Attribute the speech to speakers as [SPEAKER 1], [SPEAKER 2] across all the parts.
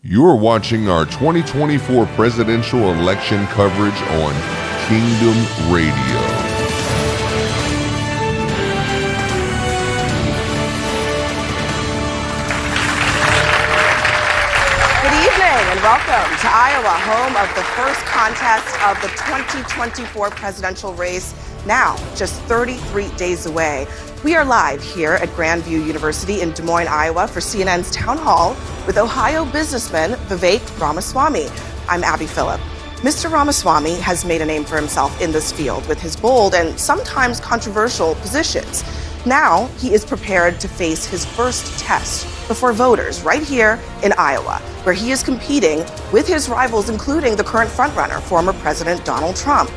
[SPEAKER 1] You're watching our 2024 presidential election coverage on Kingdom Radio.
[SPEAKER 2] And welcome to Iowa, home of the first contest of the 2024 presidential race, now just 33 days away. We are live here at Grandview University in Des Moines, Iowa for CNN's Town Hall with Ohio businessman Vivek Ramaswamy. I'm Abby Phillip. Mr. Ramaswamy has made a name for himself in this field with his bold and sometimes controversial positions. Now he is prepared to face his first test before voters right here in Iowa, where he is competing with his rivals, including the current frontrunner, former President Donald Trump.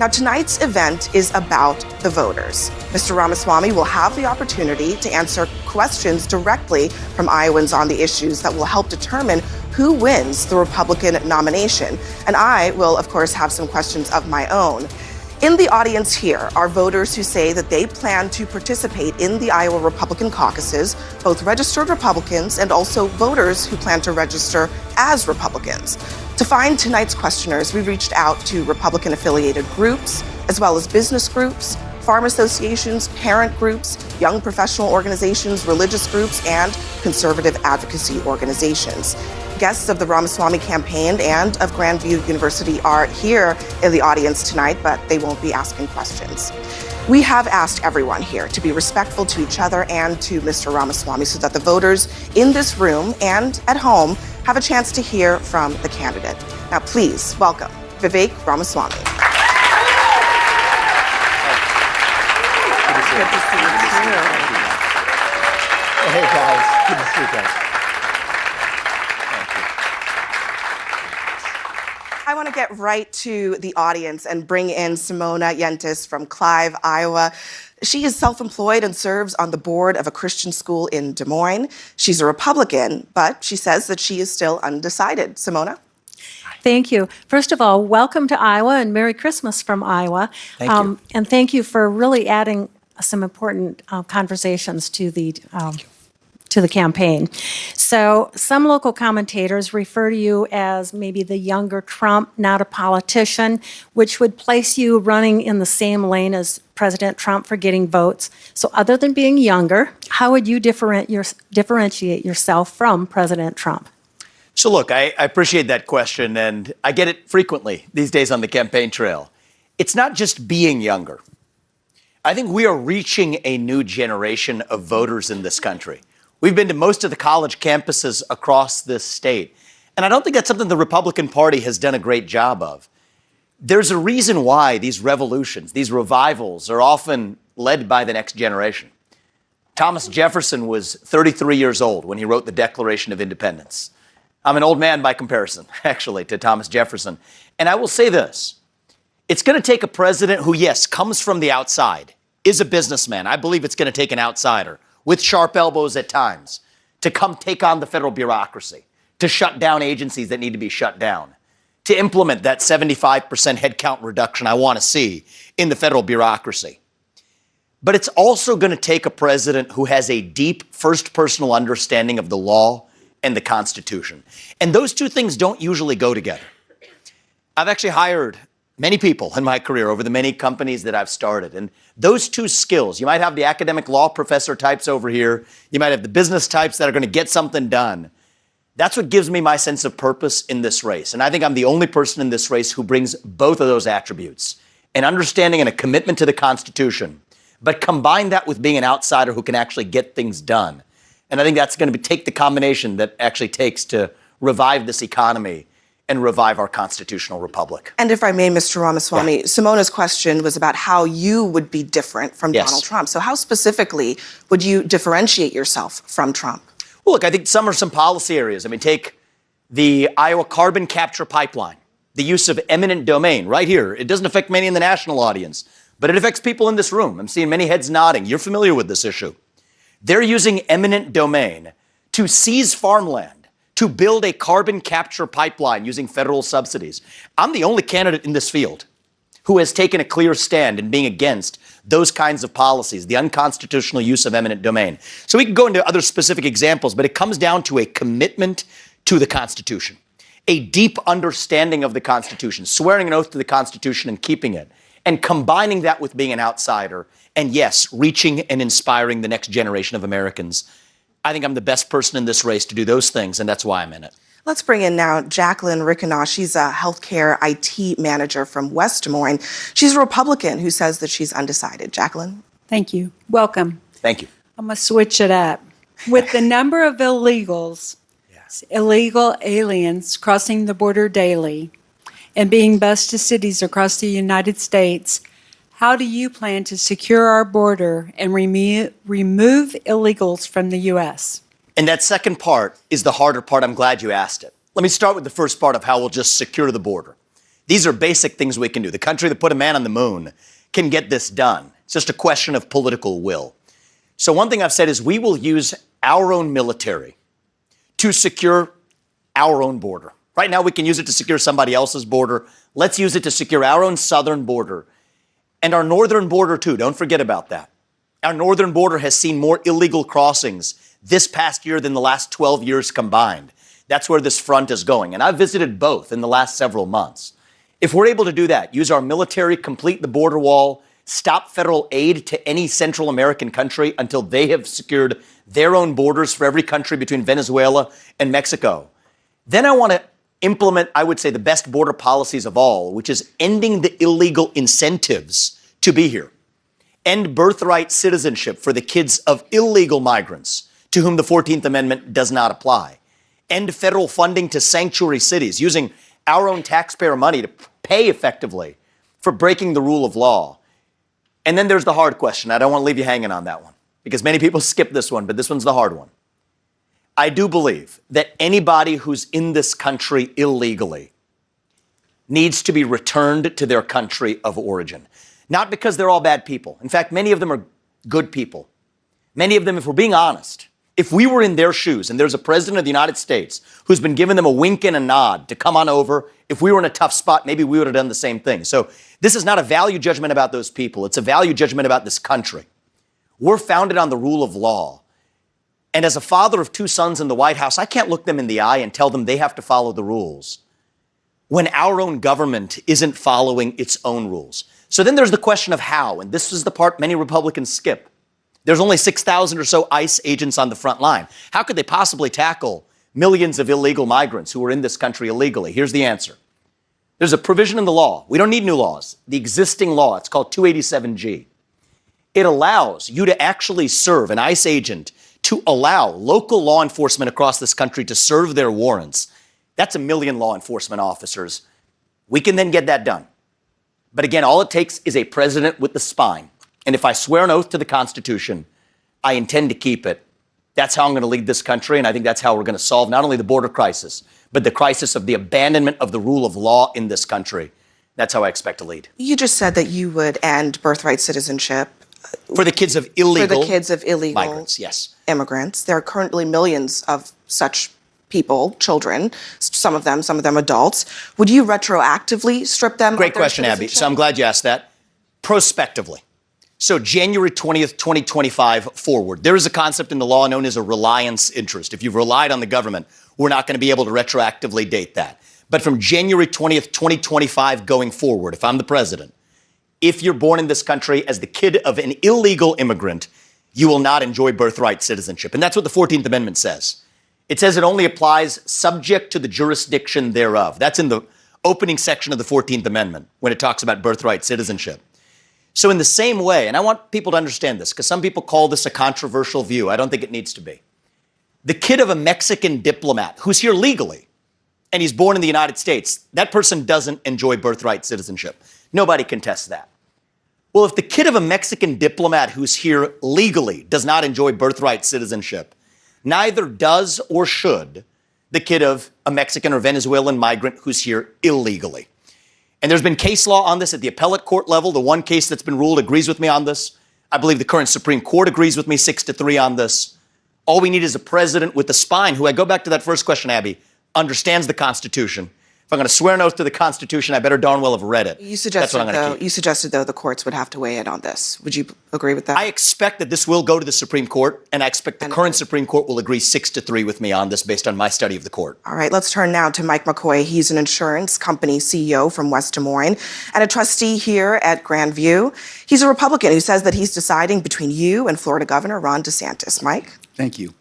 [SPEAKER 2] Now, tonight's event is about the voters. Mr. Ramaswamy will have the opportunity to answer questions directly from Iowans on the issues that will help determine who wins the Republican nomination. And I will, of course, have some questions of my own. In the audience here are voters who say that they plan to participate in the Iowa Republican caucuses, both registered Republicans and also voters who plan to register as Republicans. To find tonight's questioners, we reached out to Republican-affiliated groups, as well as business groups, farm associations, parent groups, young professional organizations, religious groups, and conservative advocacy organizations. Guests of the Ramaswamy campaign and of Grandview University are here in the audience tonight, but they won't be asking questions. We have asked everyone here to be respectful to each other and to Mr. Ramaswamy so that the voters in this room and at home have a chance to hear from the candidate. Now, please welcome Vivek Ramaswamy. Good to see you.
[SPEAKER 3] Hey, guys. Good to see you guys.
[SPEAKER 2] I want to get right to the audience and bring in Simona Yentis from Clive, Iowa. She is self-employed and serves on the board of a Christian school in Des Moines. She's a Republican, but she says that she is still undecided. Simona?
[SPEAKER 4] Thank you. First of all, welcome to Iowa and Merry Christmas from Iowa.
[SPEAKER 3] Thank you.
[SPEAKER 4] And thank you for really adding some important conversations to the campaign. So some local commentators refer to you as maybe the younger Trump, not a politician, which would place you running in the same lane as President Trump for getting votes. So other than being younger, how would you differentiate yourself from President Trump?
[SPEAKER 3] So look, I appreciate that question, and I get it frequently these days on the campaign trail. It's not just being younger. I think we are reaching a new generation of voters in this country. We've been to most of the college campuses across this state, and I don't think that's something the Republican Party has done a great job of. There's a reason why these revolutions, these revivals, are often led by the next generation. Thomas Jefferson was 33 years old when he wrote the Declaration of Independence. I'm an old man by comparison, actually, to Thomas Jefferson. And I will say this. It's going to take a president who, yes, comes from the outside, is a businessman. I believe it's going to take an outsider with sharp elbows at times to come take on the federal bureaucracy, to shut down agencies that need to be shut down, to implement that 75% headcount reduction I want to see in the federal bureaucracy. But it's also going to take a president who has a deep first personal understanding of the law and the Constitution. And those two things don't usually go together. I've actually hired many people in my career over the many companies that I've started. And those two skills, you might have the academic law professor types over here, you might have the business types that are going to get something done. That's what gives me my sense of purpose in this race. And I think I'm the only person in this race who brings both of those attributes, an understanding and a commitment to the Constitution, but combine that with being an outsider who can actually get things done. And I think that's going to take the combination that actually takes to revive this economy and revive our constitutional republic.
[SPEAKER 2] And if I may, Mr. Ramaswamy, Simona's question was about how you would be different from Donald Trump. So how specifically would you differentiate yourself from Trump?
[SPEAKER 3] Well, look, I think some are some policy areas. I mean, take the Iowa carbon capture pipeline, the use of eminent domain right here. It doesn't affect many in the national audience, but it affects people in this room. I'm seeing many heads nodding. You're familiar with this issue. They're using eminent domain to seize farmland, to build a carbon capture pipeline using federal subsidies. I'm the only candidate in this field who has taken a clear stand in being against those kinds of policies, the unconstitutional use of eminent domain. So we can go into other specific examples, but it comes down to a commitment to the Constitution, a deep understanding of the Constitution, swearing an oath to the Constitution and keeping it, and combining that with being an outsider, and yes, reaching and inspiring the next generation of Americans. I think I'm the best person in this race to do those things, and that's why I'm in it.
[SPEAKER 2] Let's bring in now Jacqueline Rickenaw. She's a healthcare IT manager from West Des Moines. She's a Republican who says that she's undecided. Jacqueline?
[SPEAKER 5] Thank you. Welcome.
[SPEAKER 3] Thank you.
[SPEAKER 5] I'm going to switch it up. With the number of illegals, illegal aliens crossing the border daily and being bused to cities across the United States, how do you plan to secure our border and remove illegals from the U.S.?
[SPEAKER 3] And that second part is the harder part. I'm glad you asked it. Let me start with the first part of how we'll just secure the border. These are basic things we can do. The country that put a man on the moon can get this done. It's just a question of political will. So one thing I've said is we will use our own military to secure our own border. Right now we can use it to secure somebody else's border. Let's use it to secure our own southern border and our northern border too. Don't forget about that. Our northern border has seen more illegal crossings this past year than the last 12 years combined. That's where this front is going. And I've visited both in the last several months. If we're able to do that, use our military, complete the border wall, stop federal aid to any Central American country until they have secured their own borders for every country between Venezuela and Mexico, then I want to implement, I would say, the best border policies of all, which is ending the illegal incentives to be here. End birthright citizenship for the kids of illegal migrants to whom the 14th Amendment does not apply. End federal funding to sanctuary cities, using our own taxpayer money to pay effectively for breaking the rule of law. And then there's the hard question. I don't want to leave you hanging on that one, because many people skip this one, but this one's the hard one. I do believe that anybody who's in this country illegally needs to be returned to their country of origin. Not because they're all bad people. In fact, many of them are good people. Many of them, if we're being honest, if we were in their shoes and there's a president of the United States who's been giving them a wink and a nod to come on over, if we were in a tough spot, maybe we would have done the same thing. So this is not a value judgment about those people. It's a value judgment about this country. We're founded on the rule of law. And as a father of two sons in the White House, I can't look them in the eye and tell them they have to follow the rules when our own government isn't following its own rules. So then there's the question of how, and this is the part many Republicans skip. There's only 6,000 or so ICE agents on the front line. How could they possibly tackle millions of illegal migrants who are in this country illegally? Here's the answer. There's a provision in the law. We don't need new laws. The existing law, it's called 287G. It allows you to actually serve, an ICE agent, to allow local law enforcement across this country to serve their warrants. That's 1 million law enforcement officers. We can then get that done. But again, all it takes is a president with the spine. And if I swear an oath to the Constitution, I intend to keep it. That's how I'm going to lead this country, and I think that's how we're going to solve not only the border crisis, but the crisis of the abandonment of the rule of law in this country. That's how I expect to lead.
[SPEAKER 2] You just said that you would end birthright citizenship.
[SPEAKER 3] For the kids of illegal
[SPEAKER 2] migrants,
[SPEAKER 3] yes.
[SPEAKER 2] Immigrants. There are currently millions of such people, children, some of them adults. Would you retroactively strip them
[SPEAKER 3] Great
[SPEAKER 2] of their
[SPEAKER 3] question, Abby.
[SPEAKER 2] citizenship?
[SPEAKER 3] So I'm glad you asked that. Prospectively. So January 20th, 2025 forward, there is a concept in the law known as a reliance interest. If you've relied on the government, we're not going to be able to retroactively date that. But from January 20th, 2025 going forward, if I'm the president, if you're born in this country as the kid of an illegal immigrant, you will not enjoy birthright citizenship. And that's what the 14th Amendment says. It says it only applies subject to the jurisdiction thereof. That's in the opening section of the 14th Amendment when it talks about birthright citizenship. So in the same way, and I want people to understand this because some people call this a controversial view. I don't think it needs to be. The kid of a Mexican diplomat who's here legally and he's born in the United States, that person doesn't enjoy birthright citizenship. Nobody contests that. Well, if the kid of a Mexican diplomat who's here legally does not enjoy birthright citizenship, neither does or should the kid of a Mexican or Venezuelan migrant who's here illegally. And there's been case law on this at the appellate court level. The one case that's been ruled agrees with me on this. I believe the current Supreme Court agrees with me 6-3 on this. All we need is a president with the spine who, I go back to that first question, Abby, understands the Constitution, If I'm going to swear an oath to the Constitution, I better darn well have read it. That's what I'm going to keep.
[SPEAKER 2] You suggested, though, the courts would have to weigh in on this. Would you agree with that?
[SPEAKER 3] I expect that this will go to the Supreme Court, and I expect the current Supreme Court will agree 6-3 with me on this based on my study of the court.
[SPEAKER 2] All right, let's turn now to Mike McCoy. He's an insurance company CEO from West Des Moines and a trustee here at Grandview. He's a Republican who says that he's deciding between you and Florida Governor Ron DeSantis. Mike?
[SPEAKER 6] Thank you.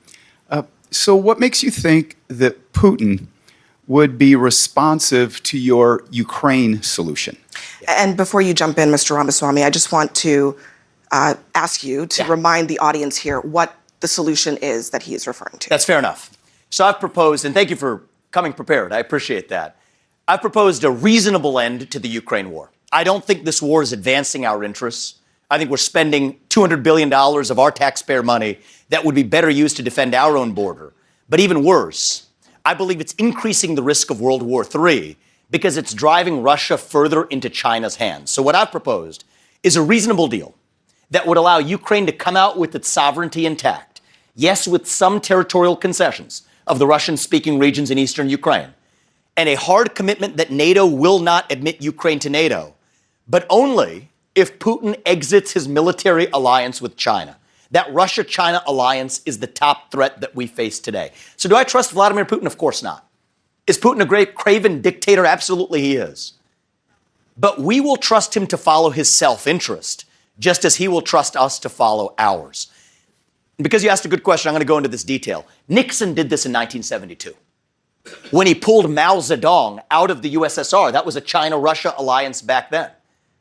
[SPEAKER 6] So what makes you think that Putin would be responsive to your Ukraine solution?
[SPEAKER 2] And before you jump in, Mr. Ramaswamy, I just want to ask you to remind the audience here what the solution is that he is referring to.
[SPEAKER 3] That's fair enough. So I've proposed, and thank you for coming prepared. I appreciate that. I've proposed a reasonable end to the Ukraine war. I don't think this war is advancing our interests. I think we're spending $200 billion of our taxpayer money that would be better used to defend our own border. But even worse, I believe it's increasing the risk of World War III because it's driving Russia further into China's hands. So what I've proposed is a reasonable deal that would allow Ukraine to come out with its sovereignty intact. Yes, with some territorial concessions of the Russian-speaking regions in eastern Ukraine, and a hard commitment that NATO will not admit Ukraine to NATO, but only if Putin exits his military alliance with China. That Russia-China alliance is the top threat that we face today. So do I trust Vladimir Putin? Of course not. Is Putin a great craven dictator? Absolutely he is. But we will trust him to follow his self-interest, just as he will trust us to follow ours. And because you asked a good question, I'm going to go into this detail. Nixon did this in 1972. When he pulled Mao Zedong out of the USSR, that was a China-Russia alliance back then.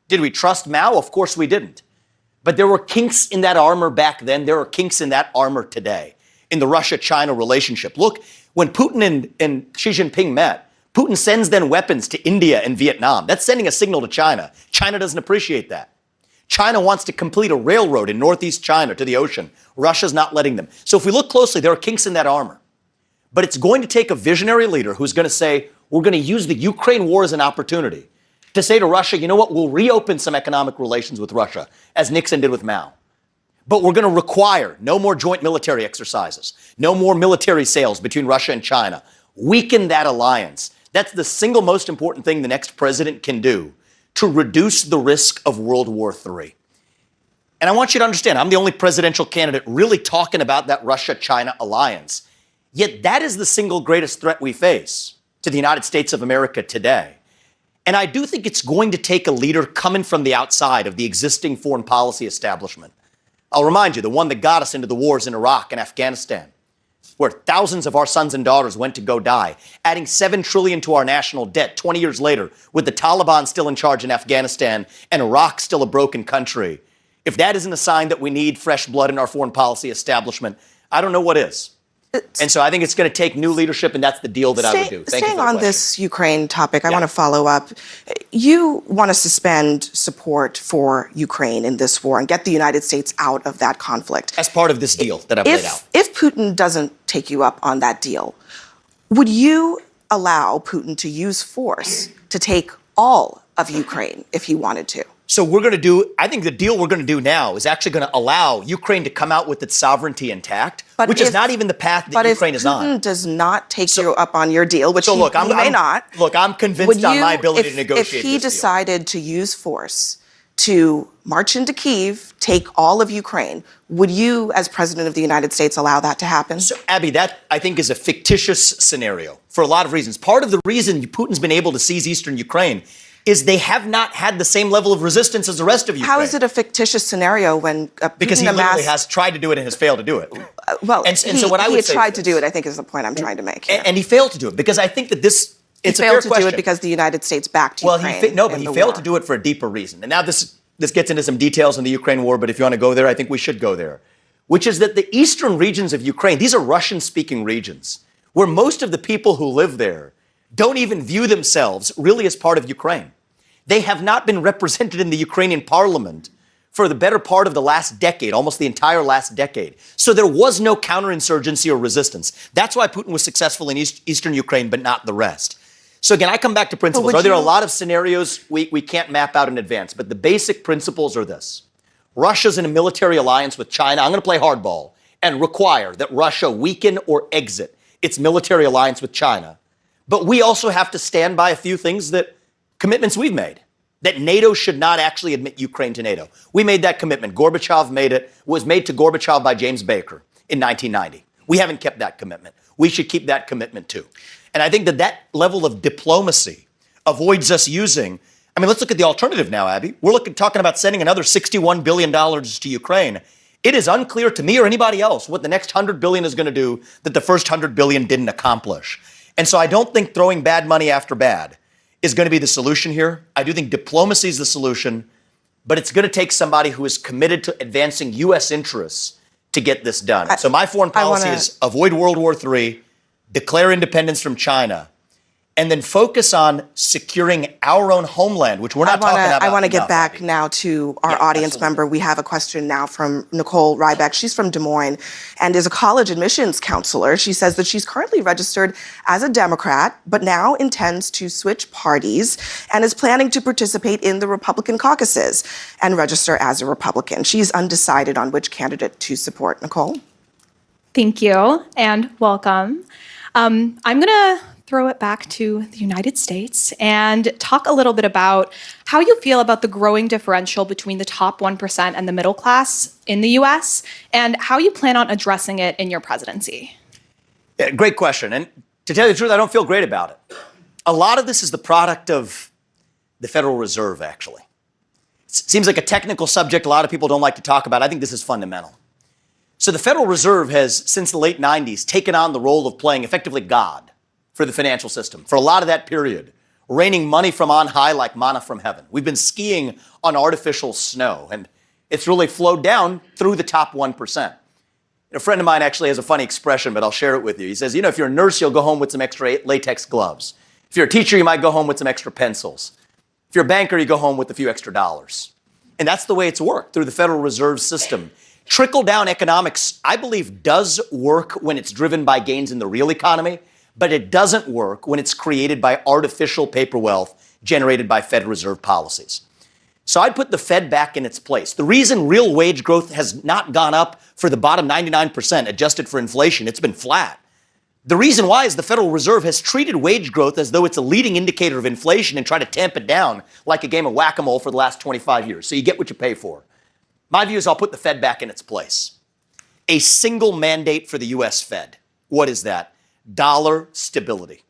[SPEAKER 3] Did we trust Mao? Of course we didn't. But there were kinks in that armor back then. There are kinks in that armor today in the Russia-China relationship. Look, when Putin and Xi Jinping met, Putin sends then weapons to India and Vietnam. That's sending a signal to China. China doesn't appreciate that. China wants to complete a railroad in northeast China to the ocean. Russia's not letting them. So if we look closely, there are kinks in that armor. But it's going to take a visionary leader who's going to say, we're going to use the Ukraine war as an opportunity to say to Russia, you know what, we'll reopen some economic relations with Russia, as Nixon did with Mao. But we're going to require no more joint military exercises, no more military sales between Russia and China. Weaken that alliance. That's the single most important thing the next president can do to reduce the risk of World War III. And I want you to understand, I'm the only presidential candidate really talking about that Russia-China alliance. Yet that is the single greatest threat we face to the United States of America today. And I do think it's going to take a leader coming from the outside of the existing foreign policy establishment. I'll remind you, the one that got us into the wars in Iraq and Afghanistan, where thousands of our sons and daughters went to go die, adding $7 trillion to our national debt 20 years later, with the Taliban still in charge in Afghanistan and Iraq still a broken country. If that isn't a sign that we need fresh blood in our foreign policy establishment, I don't know what is. And so I think it's going to take new leadership, and that's the deal that I would do. Thank you for the
[SPEAKER 2] on
[SPEAKER 3] question.
[SPEAKER 2] this Ukraine topic, I want to follow up. You want to suspend support for Ukraine in this war and get the United States out of that conflict.
[SPEAKER 3] As part of this deal that I've laid out.
[SPEAKER 2] If Putin doesn't take you up on that deal, would you allow Putin to use force to take all of Ukraine if he wanted to?
[SPEAKER 3] So I think the deal we're going to do now is actually going to allow Ukraine to come out with its sovereignty intact, which is not even the path that Ukraine is on.
[SPEAKER 2] But if Putin does not take you up on your deal, which he may not.
[SPEAKER 3] Look, I'm convinced on my ability to negotiate this deal.
[SPEAKER 2] If he decided to use force to march into Kyiv, take all of Ukraine, would you, as President of the United States, allow that to happen?
[SPEAKER 3] So, Abby, that, I think, is a fictitious scenario for a lot of reasons. Part of the reason Putin's been able to seize eastern Ukraine is they have not had the same level of resistance as the rest of Ukraine.
[SPEAKER 2] How is it a fictitious scenario when Putin
[SPEAKER 3] because he literally has tried to do it and has failed to do it.
[SPEAKER 2] So what I would say tried to do it, I think, is the point I'm trying to make.
[SPEAKER 3] And he failed to do it because I think that it's a fair question. He failed to
[SPEAKER 2] do it because the United States backed Ukraine.
[SPEAKER 3] But he failed to do it for a deeper reason. And now this gets into some details on the Ukraine war, but if you want to go there, I think we should go there, which is that the eastern regions of Ukraine, these are Russian-speaking regions, where most of the people who live there don't even view themselves really as part of Ukraine. They have not been represented in the Ukrainian parliament for the better part of the last decade, almost the entire last decade. So there was no counterinsurgency or resistance. That's why Putin was successful in eastern Ukraine, but not the rest. So again, I come back to principles. There are a lot of scenarios we can't map out in advance, but the basic principles are this. Russia's in a military alliance with China. I'm going to play hardball and require that Russia weaken or exit its military alliance with China. But we also have to stand by a few things commitments we've made. That NATO should not actually admit Ukraine to NATO. We made that commitment. Gorbachev made it, was made to Gorbachev by James Baker in 1990. We haven't kept that commitment. We should keep that commitment too. And I think that level of diplomacy avoids us using, let's look at the alternative now, Abby. We're talking about sending another $61 billion to Ukraine. It is unclear to me or anybody else what the next $100 billion is going to do that the first $100 billion didn't accomplish. And so I don't think throwing bad money after bad is going to be the solution here. I do think diplomacy is the solution, but it's going to take somebody who is committed to advancing U.S. interests to get this done. So my foreign policy is avoid World War III, declare independence from China, and then focus on securing our own homeland, which we're not talking about.
[SPEAKER 2] I want to get back now to our audience member. We have a question now from Nicole Ryback. She's from Des Moines and is a college admissions counselor. She says that she's currently registered as a Democrat, but now intends to switch parties and is planning to participate in the Republican caucuses and register as a Republican. She's undecided on which candidate to support. Nicole?
[SPEAKER 7] Thank you and welcome. I'm going to throw it back to the United States and talk a little bit about how you feel about the growing differential between the top 1% and the middle class in the U.S. and how you plan on addressing it in your presidency.
[SPEAKER 3] Yeah, great question. And to tell you the truth, I don't feel great about it. A lot of this is the product of the Federal Reserve, actually. It seems like a technical subject a lot of people don't like to talk about. I think this is fundamental. So the Federal Reserve has, since the late 90s, taken on the role of playing effectively God for the financial system. For a lot of that period, raining money from on high like manna from heaven. We've been skiing on artificial snow, and it's really flowed down through the top 1%. A friend of mine actually has a funny expression, but I'll share it with you. He says, if you're a nurse, you'll go home with some extra latex gloves. If you're a teacher, you might go home with some extra pencils. If you're a banker, you go home with a few extra dollars. And that's the way it's worked through the Federal Reserve System. Trickle-down economics, I believe, does work when it's driven by gains in the real economy, but it doesn't work when it's created by artificial paper wealth generated by Fed Reserve policies. So I'd put the Fed back in its place. The reason real wage growth has not gone up for the bottom 99% adjusted for inflation, it's been flat. The reason why is the Federal Reserve has treated wage growth as though it's a leading indicator of inflation and tried to tamp it down like a game of whack-a-mole for the last 25 years. So you get what you pay for. My view is I'll put the Fed back in its place. A single mandate for the U.S. Fed. What is that? Dollar stability.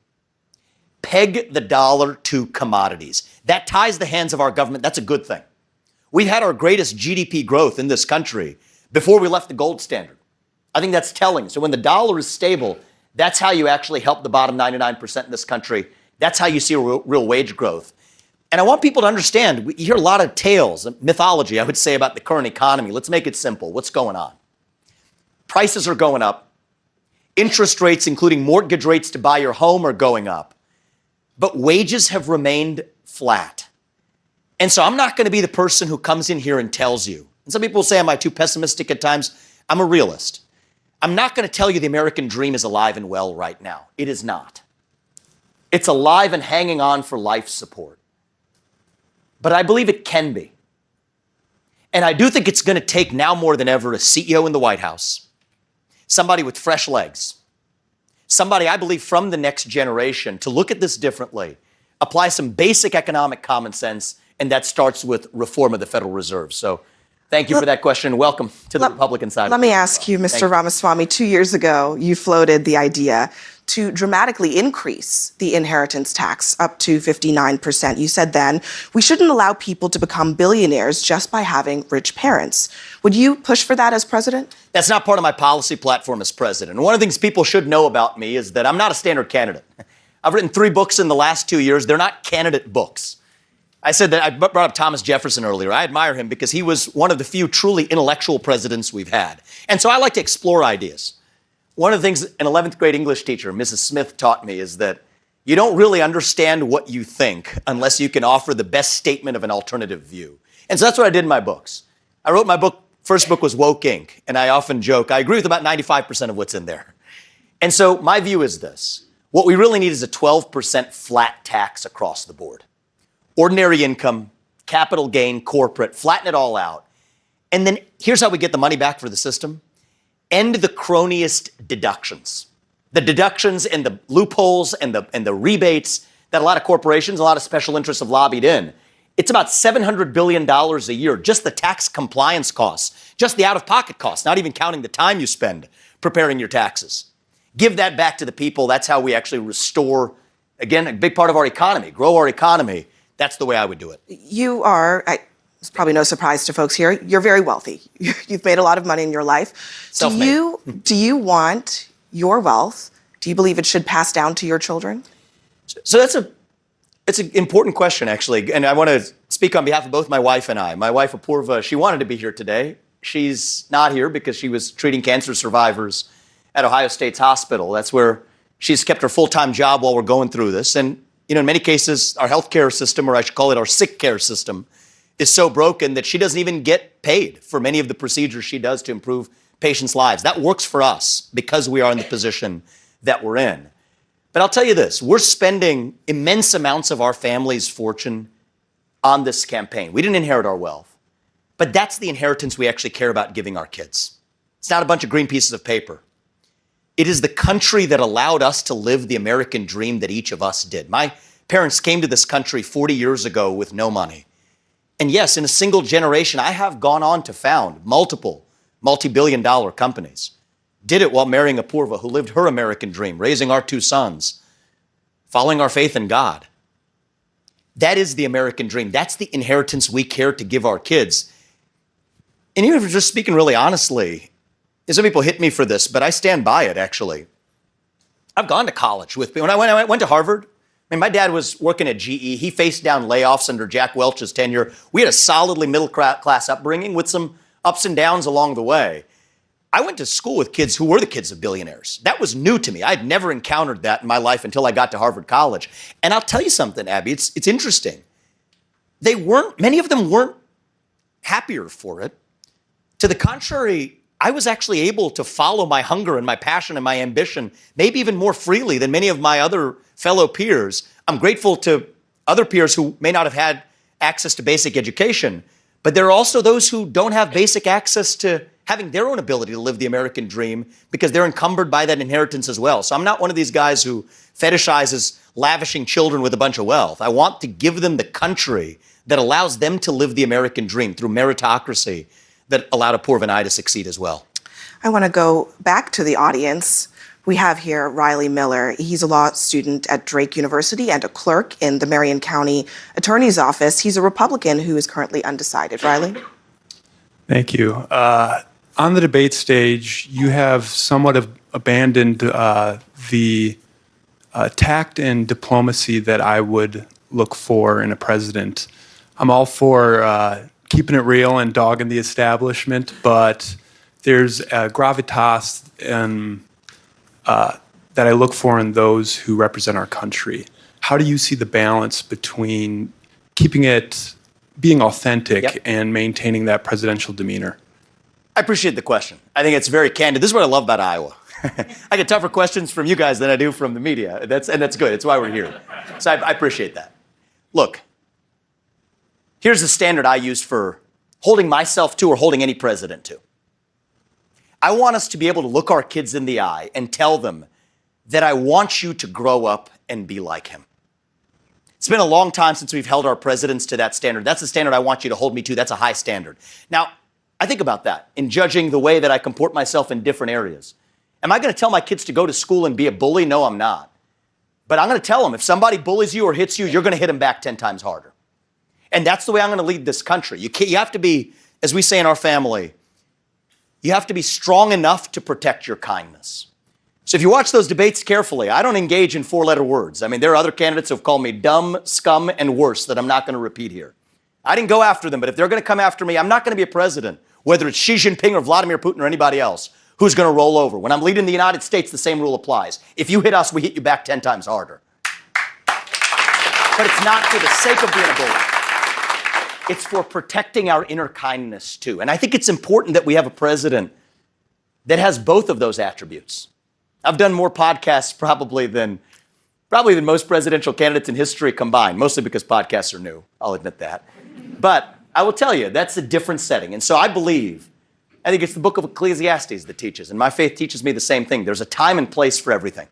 [SPEAKER 3] Peg the dollar to commodities. That ties the hands of our government. That's a good thing. We've had our greatest GDP growth in this country before we left the gold standard. I think that's telling. So when the dollar is stable, that's how you actually help the bottom 99% in this country. That's how you see real wage growth. And I want people to understand, you hear a lot of tales, mythology, I would say, about the current economy. Let's make it simple. What's going on? Prices are going up. Interest rates, including mortgage rates to buy your home, are going up. But wages have remained flat. And so I'm not going to be the person who comes in here and tells you. And some people say, am I too pessimistic at times? I'm a realist. I'm not going to tell you the American dream is alive and well right now. It is not. It's alive and hanging on for life support. But I believe it can be. And I do think it's going to take now more than ever a CEO in the White House, somebody with fresh legs, somebody, I believe, from the next generation to look at this differently, apply some basic economic common sense, and that starts with reform of the Federal Reserve. So thank you for that question. Welcome to the Republican side.
[SPEAKER 2] Let me ask you, Mr. Ramaswamy, 2 years ago, you floated the idea to dramatically increase the inheritance tax up to 59%. You said then, we shouldn't allow people to become billionaires just by having rich parents. Would you push for that as president?
[SPEAKER 3] That's not part of my policy platform as president. And one of the things people should know about me is that I'm not a standard candidate. I've written 3 books in the last 2 years. They're not candidate books. I said that I brought up Thomas Jefferson earlier. I admire him because he was one of the few truly intellectual presidents we've had. And so I like to explore ideas. One of the things an 11th grade English teacher, Mrs. Smith, taught me is that you don't really understand what you think unless you can offer the best statement of an alternative view. And so that's what I did in my books. I wrote my book, first book was Woke Inc., and I often joke, I agree with about 95% of what's in there. And so my view is this. What we really need is a 12% flat tax across the board. Ordinary income, capital gain, corporate, flatten it all out. And then here's how we get the money back for the system. End the cronyist deductions. The deductions and the loopholes and the rebates that a lot of corporations, a lot of special interests have lobbied in. It's about $700 billion a year, just the tax compliance costs, just the out-of-pocket costs, not even counting the time you spend preparing your taxes. Give that back to the people. That's how we actually restore, again, a big part of our economy, grow our economy. That's the way I would do it.
[SPEAKER 2] You are, it's probably no surprise to folks here, you're very wealthy. You've made a lot of money in your life.
[SPEAKER 3] Self-made.
[SPEAKER 2] Do you want your wealth, do you believe it should pass down to your children?
[SPEAKER 3] So it's an important question, actually. And I want to speak on behalf of both my wife and I. My wife, Apurva, she wanted to be here today. She's not here because she was treating cancer survivors at Ohio State's hospital. That's where she's kept her full-time job while we're going through this. And, in many cases, our healthcare system, or I should call it our sick care system, is so broken that she doesn't even get paid for many of the procedures she does to improve patients' lives. That works for us because we are in the position that we're in. But I'll tell you this, we're spending immense amounts of our family's fortune on this campaign. We didn't inherit our wealth, but that's the inheritance we actually care about giving our kids. It's not a bunch of green pieces of paper. It is the country that allowed us to live the American dream that each of us did. My parents came to this country 40 years ago with no money. And yes, in a single generation, I have gone on to found multiple multi-billion-dollar companies. Did it while marrying Apurva, who lived her American dream, raising our 2 sons, following our faith in God. That is the American dream. That's the inheritance we care to give our kids. And even if we're just speaking really honestly, and some people hit me for this, but I stand by it, actually. I've gone to college with people. When I went to Harvard, my dad was working at GE. He faced down layoffs under Jack Welch's tenure. We had a solidly middle-class upbringing with some ups and downs along the way. I went to school with kids who were the kids of billionaires. That was new to me. I'd never encountered that in my life until I got to Harvard College. And I'll tell you something, Abby, it's interesting. Many of them weren't happier for it. To the contrary, I was actually able to follow my hunger and my passion and my ambition, maybe even more freely than many of my other fellow peers. I'm grateful to other peers who may not have had access to basic education, but there are also those who don't have basic access to having their own ability to live the American dream because they're encumbered by that inheritance as well. So I'm not one of these guys who fetishizes lavishing children with a bunch of wealth. I want to give them the country that allows them to live the American dream through meritocracy that allowed Apurva and I to succeed as well.
[SPEAKER 2] I want to go back to the audience. We have here Riley Miller. He's a law student at Drake University and a clerk in the Marion County Attorney's Office. He's a Republican who is currently undecided. Riley?
[SPEAKER 8] Thank you. On the debate stage, you have somewhat abandoned the tact and diplomacy that I would look for in a president. I'm all for keeping it real and dogging the establishment, but there's a gravitas that I look for in those who represent our country. How do you see the balance between being authentic and maintaining that presidential demeanor?
[SPEAKER 3] I appreciate the question. I think it's very candid. This is what I love about Iowa. I get tougher questions from you guys than I do from the media. That's good. It's why we're here. So I appreciate that. Look, here's the standard I use for holding myself to or holding any president to. I want us to be able to look our kids in the eye and tell them that I want you to grow up and be like him. It's been a long time since we've held our presidents to that standard. That's the standard I want you to hold me to. That's a high standard. Now, I think about that in judging the way that I comport myself in different areas. Am I going to tell my kids to go to school and be a bully? No, I'm not. But I'm going to tell them if somebody bullies you or hits you, you're going to hit them back 10 times harder. And that's the way I'm going to lead this country. You have to be, as we say in our family, you have to be strong enough to protect your kindness. So if you watch those debates carefully, I don't engage in 4-letter words. There are other candidates who have called me dumb, scum, and worse that I'm not going to repeat here. I didn't go after them, but if they're going to come after me, I'm not going to be a president, whether it's Xi Jinping or Vladimir Putin or anybody else, who's going to roll over. When I'm leading the United States, the same rule applies. If you hit us, we hit you back 10 times harder. But it's not for the sake of being a bully. It's for protecting our inner kindness, too. And I think it's important that we have a president that has both of those attributes. I've done more podcasts probably than most presidential candidates in history combined, mostly because podcasts are new. I'll admit that. But I will tell you, that's a different setting. And so I believe, I think it's the book of Ecclesiastes that teaches, and my faith teaches me the same thing. There's a time and place for everything.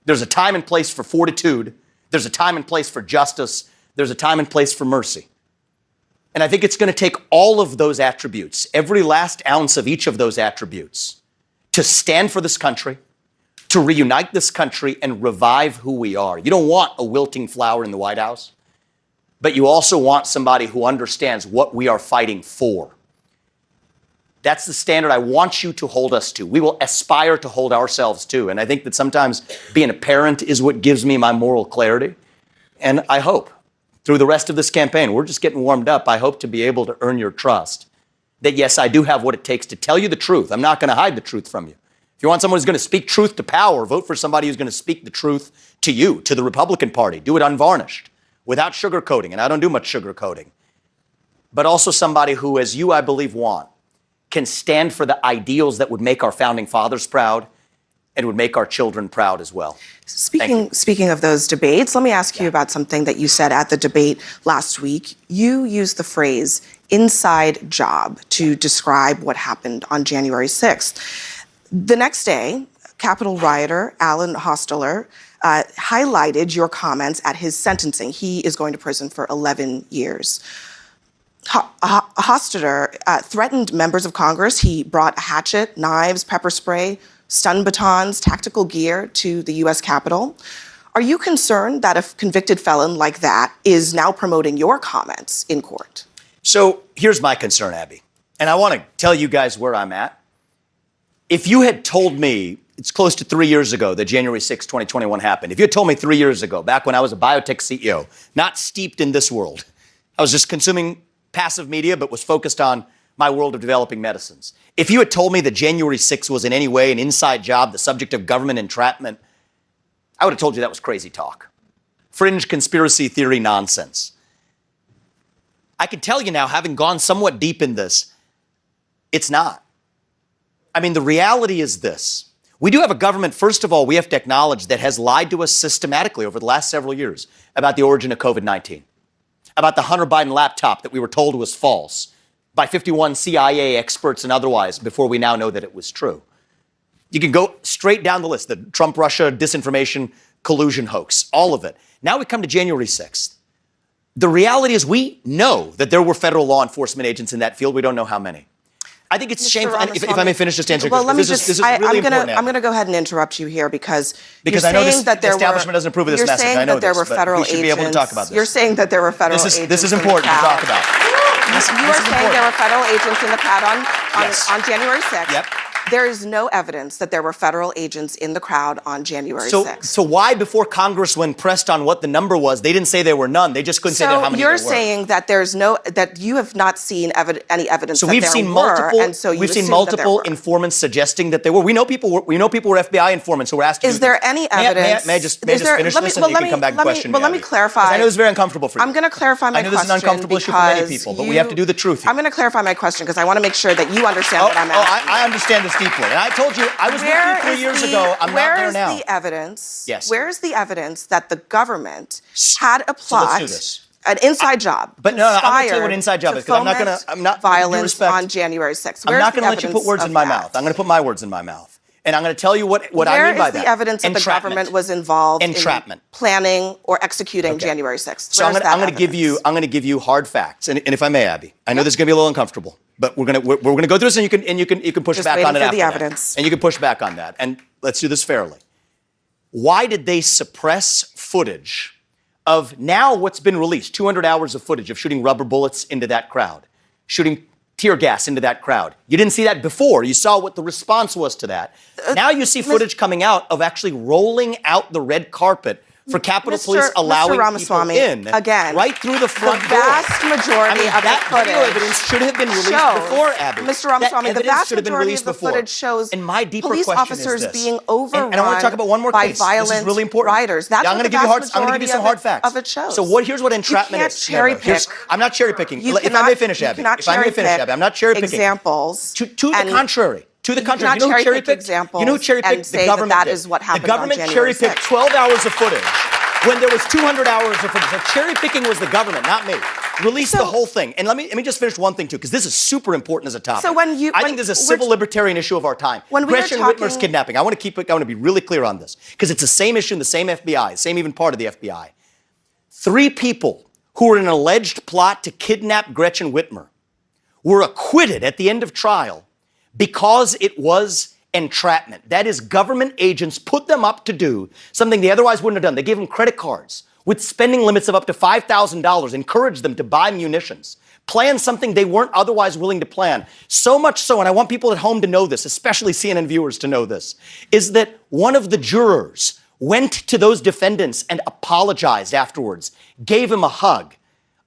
[SPEAKER 3] There's a time and place for fortitude. There's a time and place for justice. There's a time and place for mercy. And I think it's going to take all of those attributes, every last ounce of each of those attributes, to stand for this country, to reunite this country and revive who we are. You don't want a wilting flower in the White House, but you also want somebody who understands what we are fighting for. That's the standard I want you to hold us to. We will aspire to hold ourselves to. And I think that sometimes being a parent is what gives me my moral clarity. And I hope through the rest of this campaign, we're just getting warmed up, I hope to be able to earn your trust that, yes, I do have what it takes to tell you the truth. I'm not going to hide the truth from you. If you want someone who's going to speak truth to power, vote for somebody who's going to speak the truth to you, to the Republican Party. Do it unvarnished, without sugarcoating. And I don't do much sugarcoating. But also somebody who, as you, I believe, want, can stand for the ideals that would make our founding fathers proud and would make our children proud as well.
[SPEAKER 2] Speaking of those debates, let me ask you about something that you said at the debate last week. You used the phrase inside job to describe what happened on January 6th. The next day, Capitol rioter Alan Hostetter highlighted your comments at his sentencing. He is going to prison for 11 years. Hostetter threatened members of Congress. He brought a hatchet, knives, pepper spray, stun batons, tactical gear to the U.S. Capitol. Are you concerned that a convicted felon like that is now promoting your comments in court?
[SPEAKER 3] So here's my concern, Abby, and I want to tell you guys where I'm at. If you had told me, it's close to 3 years ago that January 6, 2021 happened. If you had told me 3 years ago, back when I was a biotech CEO, not steeped in this world, I was just consuming passive media, but was focused on my world of developing medicines. If you had told me that January 6th was in any way an inside job, the subject of government entrapment, I would have told you that was crazy talk. Fringe conspiracy theory nonsense. I can tell you now, having gone somewhat deep in this, it's not. I mean, the reality is this. We do have a government, first of all, we have to acknowledge, that has lied to us systematically over the last several years about the origin of COVID-19, about the Hunter Biden laptop that we were told was false by 51 CIA experts and otherwise before we now know that it was true. You can go straight down the list, the Trump-Russia disinformation collusion hoax, all of it. Now we come to January 6th. The reality is we know that there were federal law enforcement agents in that field. We don't know how many. I think it's shameful. If I may finish just answering, this is really important.
[SPEAKER 2] I'm going to go ahead and interrupt you here because
[SPEAKER 3] I know the establishment doesn't approve of this message. I know this, but we should be able to talk about this.
[SPEAKER 2] You're saying that there were federal agents.
[SPEAKER 3] This is important to talk about.
[SPEAKER 2] You are saying there were federal agents in the crowd on January 6th.
[SPEAKER 3] Yep.
[SPEAKER 2] There is no evidence that there were federal agents in the crowd on January 6th.
[SPEAKER 3] So why, before Congress, when pressed on what the number was, they didn't say there were none. They just couldn't say how many there were.
[SPEAKER 2] So you're saying that that you have not seen any evidence that there were.
[SPEAKER 3] We've seen multiple informants suggesting that there were. We know people were FBI informants who were asked to
[SPEAKER 2] Is there any evidence?
[SPEAKER 3] May I just finish this and you can come back and question me?
[SPEAKER 2] Let me clarify.
[SPEAKER 3] I know this is very uncomfortable for you.
[SPEAKER 2] I'm going to clarify my question.
[SPEAKER 3] I know this is an uncomfortable issue for many people, but we have to do the truth here.
[SPEAKER 2] I'm going to clarify my question because I want to make sure that you understand what I'm asking.
[SPEAKER 3] I understand this deeply. And I told you, I was with you 3 years ago. I'm not there now.
[SPEAKER 2] Where is the evidence?
[SPEAKER 3] Yes.
[SPEAKER 2] Where is the evidence that the government had a plot,
[SPEAKER 3] let's do this.
[SPEAKER 2] An inside job?
[SPEAKER 3] But no, I'm going to tell you what an inside job is because I'm not
[SPEAKER 2] violence on January 6th.
[SPEAKER 3] I'm not going to let you put words in my mouth. I'm going to put my words in my mouth, and I'm going to tell you what I mean by that.
[SPEAKER 2] Where is the evidence that the government was involved in planning or executing January 6th?
[SPEAKER 3] So I'm going to give you hard facts, and if I may, Abby, I know this is going to be a little uncomfortable. But we're gonna go through this, and you can push back on it after that. And you can push back on that. And let's do this fairly. Why did they suppress footage of now what's been released? 200 hours of footage of shooting rubber bullets into that crowd, shooting tear gas into that crowd. You didn't see that before. You saw what the response was to that. Now you see footage coming out of actually rolling out the red carpet for Capitol Police allowing people in,
[SPEAKER 2] again,
[SPEAKER 3] right through the front door.
[SPEAKER 2] The vast majority of the footage
[SPEAKER 3] evidence should have been released before, Abby.
[SPEAKER 2] Mr. Ramaswamy, the vast majority of the footage shows police officers being overrun
[SPEAKER 3] and I want to talk about one more
[SPEAKER 2] by
[SPEAKER 3] case.
[SPEAKER 2] violent
[SPEAKER 3] this is really important.
[SPEAKER 2] rioters. That's
[SPEAKER 3] I'm going to give you some hard facts.
[SPEAKER 2] Of it shows.
[SPEAKER 3] So here's what entrapment is.
[SPEAKER 2] Cherry pick.
[SPEAKER 3] I'm not cherry picking. If I may finish, Abby. I'm not cherry picking.
[SPEAKER 2] Examples.
[SPEAKER 3] To the contrary. To the contrary,
[SPEAKER 2] you know who cherry picked examples.
[SPEAKER 3] You know who cherry picked? The government.
[SPEAKER 2] That is what happened.
[SPEAKER 3] The government cherry picked 12 hours of footage when there was 200 hours of footage. So cherry picking was the government, not me. Release the whole thing. And let me just finish one thing, too, because this is super important as a topic.
[SPEAKER 2] So when
[SPEAKER 3] I think this is a civil libertarian issue of our time.
[SPEAKER 2] When we are
[SPEAKER 3] Gretchen Whitmer's kidnapping. I want to be really clear on this, because it's the same issue in the same FBI, same even part of the FBI. 3 people who were in an alleged plot to kidnap Gretchen Whitmer were acquitted at the end of trial because it was entrapment. That is, government agents put them up to do something they otherwise wouldn't have done. They gave them credit cards with spending limits of up to $5,000, encouraged them to buy munitions, plan something they weren't otherwise willing to plan. So much so, and I want people at home to know this, especially CNN viewers to know this, is that one of the jurors went to those defendants and apologized afterwards, gave him a hug,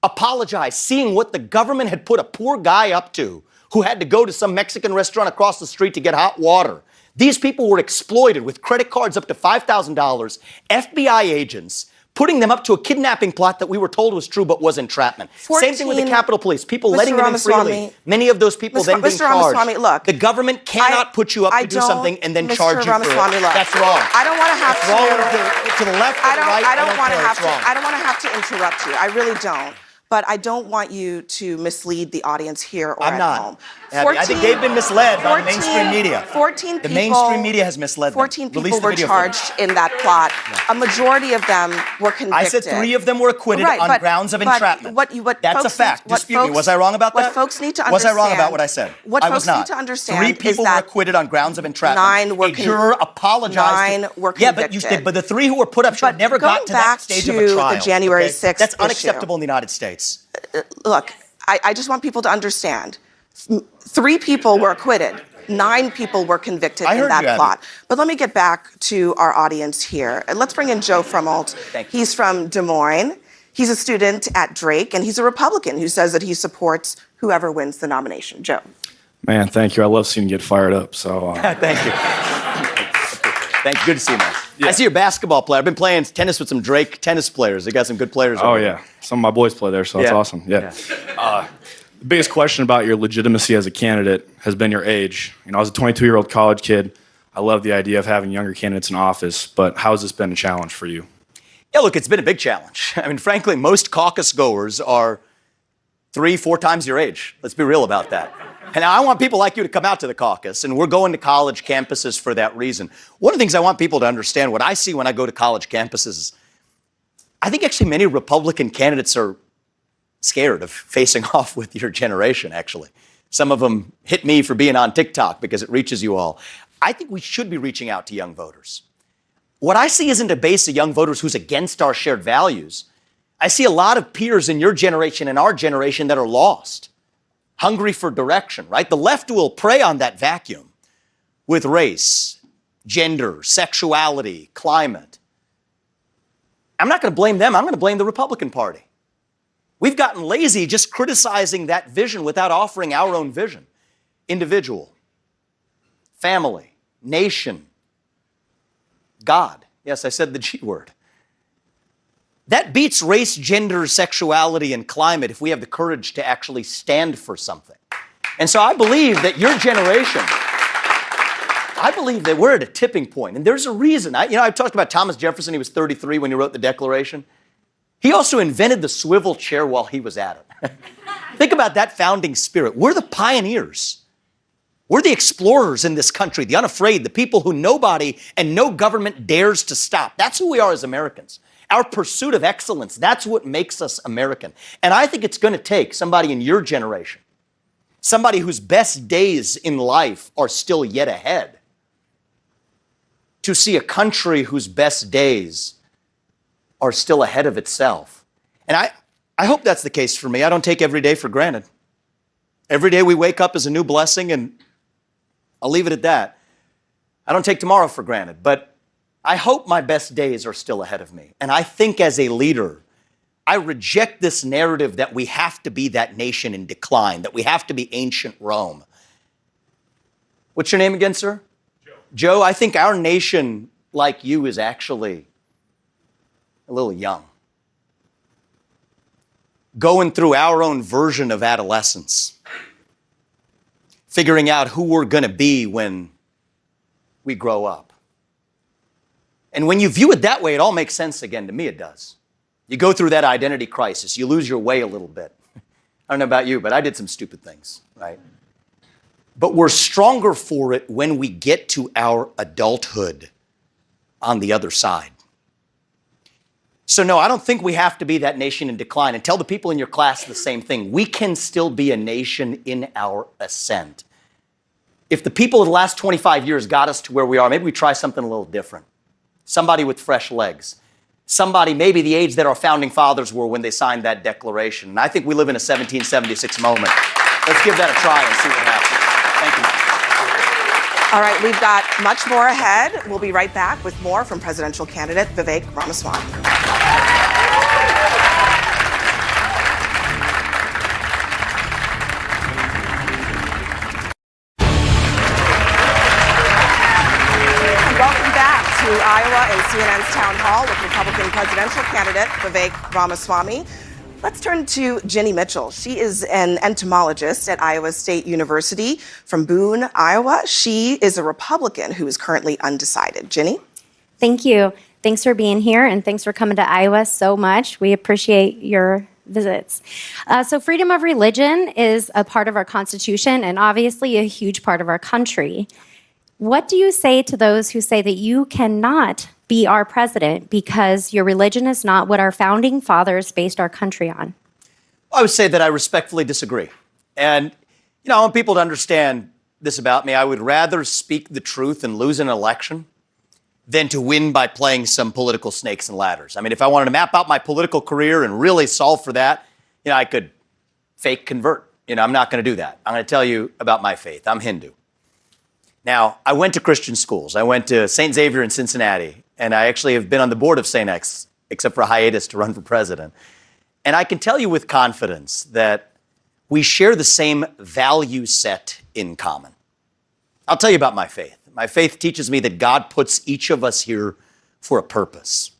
[SPEAKER 3] apologized, seeing what the government had put a poor guy up to who had to go to some Mexican restaurant across the street to get hot water. These people were exploited with credit cards up to $5,000, FBI agents, putting them up to a kidnapping plot that we were told was true but was entrapment. Same thing with the Capitol Police, people letting them in freely. Many of those people then being charged.
[SPEAKER 2] Ramaswamy, look,
[SPEAKER 3] the government cannot put you up to do something and then charge you for it.
[SPEAKER 2] Look,
[SPEAKER 3] that's wrong.
[SPEAKER 2] I don't want to have
[SPEAKER 3] That's wrong to the left or the right.
[SPEAKER 2] I don't want to have
[SPEAKER 3] to.
[SPEAKER 2] I don't want to have to interrupt you. I really don't. But I don't want you to mislead the audience here or at home.
[SPEAKER 3] I think they've been misled by the mainstream media.
[SPEAKER 2] 14 people.
[SPEAKER 3] The mainstream media has misled them.
[SPEAKER 2] 14 people were charged in that plot. A majority of them were convicted.
[SPEAKER 3] I said 3 of them were acquitted on grounds of entrapment. That's a fact. Dispute me. Was I wrong about that?
[SPEAKER 2] What folks need to understand.
[SPEAKER 3] Was I wrong about what I said?
[SPEAKER 2] What
[SPEAKER 3] I was
[SPEAKER 2] folks
[SPEAKER 3] not.
[SPEAKER 2] need to understand
[SPEAKER 3] 3 people were acquitted on grounds of entrapment.
[SPEAKER 2] 9 were
[SPEAKER 3] a juror apologized.
[SPEAKER 2] 9 were
[SPEAKER 3] Yeah,
[SPEAKER 2] convicted.
[SPEAKER 3] but the 3 who were put up should have never got to that stage of a trial.
[SPEAKER 2] The January 6th
[SPEAKER 3] That's
[SPEAKER 2] issue.
[SPEAKER 3] unacceptable in the United States.
[SPEAKER 2] Look, I just want people to understand. 3 people were acquitted. 9 people were convicted in that plot. But let me get back to our audience here. And let's bring in Joe Frummold. He's from Des Moines. He's a student at Drake, and he's a Republican who says that he supports whoever wins the nomination. Joe.
[SPEAKER 9] Man, thank you. I love seeing you get fired up. So
[SPEAKER 3] Thank you. Thank you. Good to see you, man. Yeah. I see you're a basketball player. I've been playing tennis with some Drake tennis players. They got some good players.
[SPEAKER 9] Oh, yeah. Some of my boys play there, so that's awesome. Yeah. The biggest question about your legitimacy as a candidate has been your age. You know, I was a 22-year-old college kid. I love the idea of having younger candidates in office, but how has this been a challenge for you?
[SPEAKER 3] Yeah, look, it's been a big challenge. I mean, frankly, most caucus goers are 3-4 times your age. Let's be real about that. And I want people like you to come out to the caucus, and we're going to college campuses for that reason. One of the things I want people to understand, what I see when I go to college campuses, I think actually many Republican candidates are scared of facing off with your generation, actually. Some of them hit me for being on TikTok because it reaches you all. I think we should be reaching out to young voters. What I see isn't a base of young voters who's against our shared values. I see a lot of peers in your generation and our generation that are lost, hungry for direction, right? The left will prey on that vacuum with race, gender, sexuality, climate. I'm not going to blame them. I'm going to blame the Republican Party. We've gotten lazy just criticizing that vision without offering our own vision. Individual, family, nation, God. Yes, I said the G word. That beats race, gender, sexuality, and climate if we have the courage to actually stand for something. And so I believe that your generation, I believe that we're at a tipping point. And there's a reason. I've talked about Thomas Jefferson. He was 33 when he wrote the Declaration. He also invented the swivel chair while he was at it. Think about that founding spirit. We're the pioneers. We're the explorers in this country, the unafraid, the people who nobody and no government dares to stop. That's who we are as Americans. Our pursuit of excellence, that's what makes us American. And I think it's going to take somebody in your generation, somebody whose best days in life are still yet ahead, to see a country whose best days are still ahead of itself. And I hope that's the case for me. I don't take every day for granted. Every day we wake up is a new blessing, and I'll leave it at that. I don't take tomorrow for granted, but I hope my best days are still ahead of me. And I think as a leader, I reject this narrative that we have to be that nation in decline, that we have to be ancient Rome. What's your name again, sir? Joe. Joe, I think our nation, like you, is actually a little young. Going through our own version of adolescence. Figuring out who we're going to be when we grow up. And when you view it that way, it all makes sense again. To me, it does. You go through that identity crisis. You lose your way a little bit. I don't know about you, but I did some stupid things, right? But we're stronger for it when we get to our adulthood on the other side. So no, I don't think we have to be that nation in decline. And tell the people in your class the same thing. We can still be a nation in our ascent. If the people of the last 25 years got us to where we are, maybe we try something a little different. Somebody with fresh legs. Somebody maybe the age that our founding fathers were when they signed that declaration. And I think we live in a 1776 moment. Let's give that a try and see what happens. Thank you.
[SPEAKER 2] All right, we've got much more ahead. We'll be right back with more from presidential candidate Vivek Ramaswamy. Welcome back to Iowa and CNN's Town Hall with Republican presidential candidate Vivek Ramaswamy. Let's turn to Ginny Mitchell. She is an entomologist at Iowa State University from Boone, Iowa. She is a Republican who is currently undecided. Ginny?
[SPEAKER 10] Thank you. Thanks for being here, and thanks for coming to Iowa so much. We appreciate your visits. So freedom of religion is a part of our Constitution and obviously a huge part of our country. What do you say to those who say that you cannot be our president because your religion is not what our founding fathers based our country on?
[SPEAKER 3] I would say that I respectfully disagree. And, I want people to understand this about me. I would rather speak the truth and lose an election than to win by playing some political snakes and ladders. I mean, if I wanted to map out my political career and really solve for that, I could fake convert. I'm not going to do that. I'm going to tell you about my faith. I'm Hindu. Now, I went to Christian schools. I went to St. Xavier in Cincinnati, and I actually have been on the board of St. X, except for a hiatus to run for president. And I can tell you with confidence that we share the same value set in common. I'll tell you about my faith. My faith teaches me that God puts each of us here for a purpose,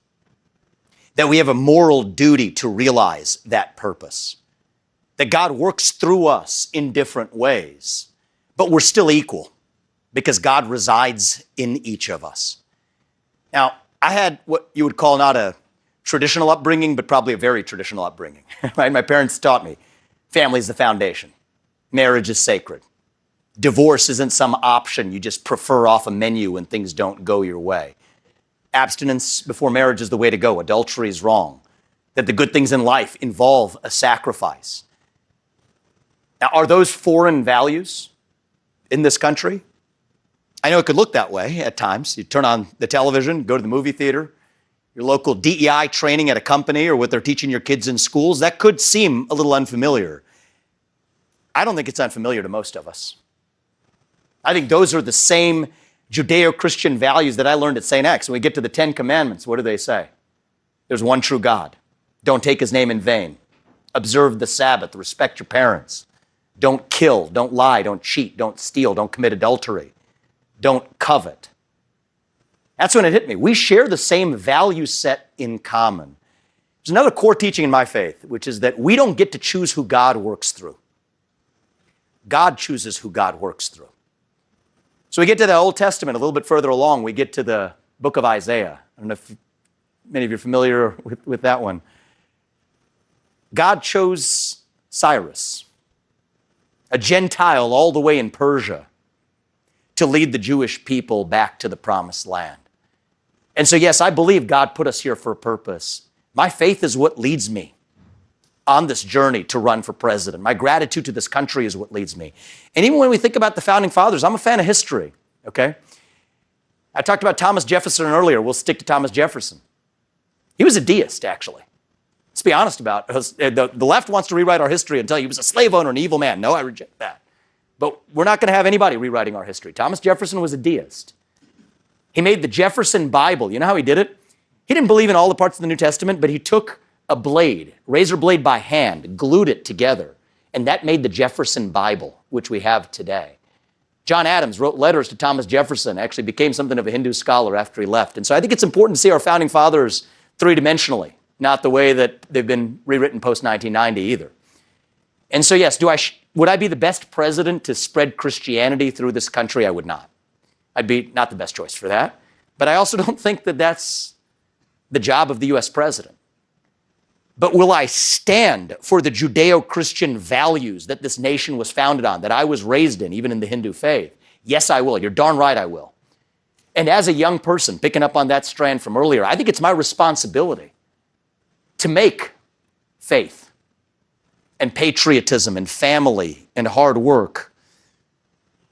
[SPEAKER 3] that we have a moral duty to realize that purpose, that God works through us in different ways, but we're still equal because God resides in each of us. Now, I had what you would call not a traditional upbringing, but probably a very traditional upbringing, right? My parents taught me family is the foundation. Marriage is sacred. Divorce isn't some option you just prefer off a menu when things don't go your way. Abstinence before marriage is the way to go. Adultery is wrong. That the good things in life involve a sacrifice. Now, are those foreign values in this country? I know it could look that way at times. You turn on the television, go to the movie theater, your local DEI training at a company or what they're teaching your kids in schools. That could seem a little unfamiliar. I don't think it's unfamiliar to most of us. I think those are the same Judeo-Christian values that I learned at St. X. When we get to the 10 Commandments, what do they say? There's one true God. Don't take his name in vain. Observe the Sabbath. Respect your parents. Don't kill. Don't lie. Don't cheat. Don't steal. Don't commit adultery. Don't covet. That's when it hit me. We share the same value set in common. There's another core teaching in my faith, which is that we don't get to choose who God works through. God chooses who God works through. So we get to the Old Testament a little bit further along. We get to the book of Isaiah. I don't know if many of you are familiar with that one. God chose Cyrus, a Gentile all the way in Persia, to lead the Jewish people back to the promised land. And so, yes, I believe God put us here for a purpose. My faith is what leads me on this journey to run for president. My gratitude to this country is what leads me. And even when we think about the founding fathers, I'm a fan of history, okay? I talked about Thomas Jefferson earlier. We'll stick to Thomas Jefferson. He was a deist, actually. Let's be honest about it. The left wants to rewrite our history and tell you he was a slave owner, an evil man. No, I reject that. But we're not going to have anybody rewriting our history. Thomas Jefferson was a deist. He made the Jefferson Bible. You know how he did it? He didn't believe in all the parts of the New Testament, but he took a blade, razor blade by hand, glued it together, and that made the Jefferson Bible, which we have today. John Adams wrote letters to Thomas Jefferson, actually became something of a Hindu scholar after he left. And so I think it's important to see our founding fathers three-dimensionally, not the way that they've been rewritten post-1990 either. And so yes, would I be the best president to spread Christianity through this country? I would not. I'd be not the best choice for that. But I also don't think that that's the job of the U.S. president. But will I stand for the Judeo-Christian values that this nation was founded on, that I was raised in, even in the Hindu faith? Yes, I will. You're darn right I will. And as a young person, picking up on that strand from earlier, I think it's my responsibility to make faith and patriotism and family and hard work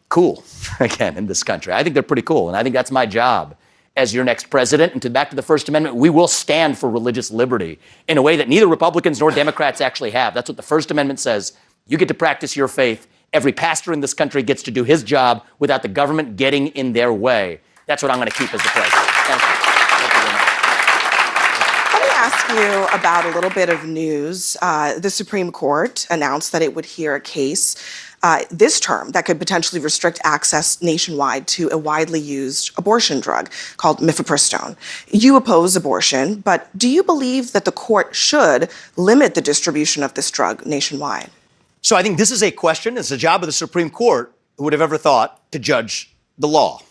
[SPEAKER 3] cool again in this country. I think they're pretty cool, and I think that's my job as your next president. And back to the First Amendment, we will stand for religious liberty in a way that neither Republicans nor Democrats actually have. That's what the First Amendment says. You get to practice your faith. Every pastor in this country gets to do his job without the government getting in their way. That's what I'm going to keep as the president. Thank you. Thank you very much.
[SPEAKER 2] Let me ask you about a little bit of news. The Supreme Court announced that it would hear a case this term that could potentially restrict access nationwide to a widely used abortion drug called mifepristone. You oppose abortion, but do you believe that the court should limit the distribution of this drug nationwide?
[SPEAKER 3] So I think this is a question, it's the job of the Supreme Court, who would have ever thought, to judge the law.